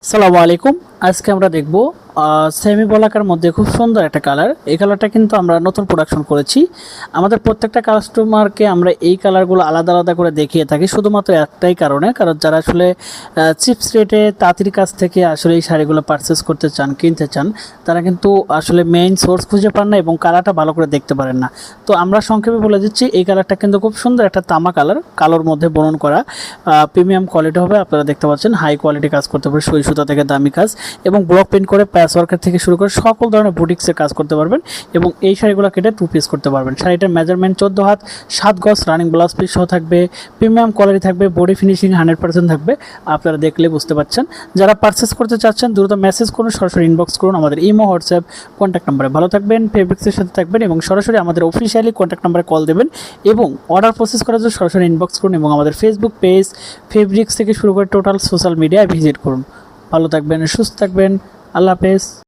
আসসালামু আলাইকুম। আজকে আমরা দেখব সেমি বলাকার মধ্যে খুব সুন্দর একটা কালার। এই কালারটা কিন্তু আমরা নতুন প্রোডাকশন করেছি। আমাদের প্রত্যেকটা কাস্টমারকে আমরা এই কালারগুলো আলাদা আলাদা করে দেখিয়ে থাকি শুধুমাত্র একটাই কারণে, কারণ যারা আসলে চিপস রেটে তাঁতির কাছ থেকে আসলে এই শাড়িগুলো পারচেস করতে চান, কিনতে চান, তারা কিন্তু আসলে মেইন সোর্স খুঁজে পান না এবং কালারটা ভালো করে দেখতে পারেন না। তো আমরা সংক্ষেপে বলে দিচ্ছি, এই কালারটা কিন্তু খুব সুন্দর একটা তামা কালার, কালোর মধ্যে বরণ করা, প্রিমিয়াম কোয়ালিটি হবে। আপনারা দেখতে পাচ্ছেন হাই কোয়ালিটি কাজ করতে পারবে, সুই সুতা থেকে দামি কাজ এবং ব্লক প্রিন্ট করে প্যাচ ওয়ার্কের থেকে শুরু করে সকল ধরনের বুটিক্সের কাজ করতে পারবেন এবং এই শাড়িগুলো কেটে 2 পিস করতে পারবেন। শাড়িটার মেজারমেন্ট 14 হাত 7 গজ, রানিং ব্লাউজ পিস সহ থাকবে, প্রিমিয়াম কোয়ালিটি থাকবে, বডি ফিনিশিং 100% থাকবে। আপনারা দেখলে বুঝতে পারছেন। যারা পারচেস করতে চাচ্ছেন দ্রুত মেসেজ করুন, সরাসরি ইনবক্স করুন আমাদের ইমো, হোয়াটসঅ্যাপ, কন্ট্যাক্ট নাম্বারে। ভালো থাকবেন, ফেব্রিক্সের সাথে থাকবেন এবং সরাসরি আমাদের অফিসিয়ালি কন্ট্যাক্ট নাম্বারে কল দেবেন এবং অর্ডার প্রসেস করার জন্য সরাসরি ইনবক্স করুন এবং আমাদের ফেসবুক পেজ, ফেব্রিক্স থেকে শুরু করে টোটাল সোশ্যাল মিডিয়ায় ভিজিট করুন। ভালো থাকবেন, সুস্থ থাকবেন, আল্লাহ হাফেজ।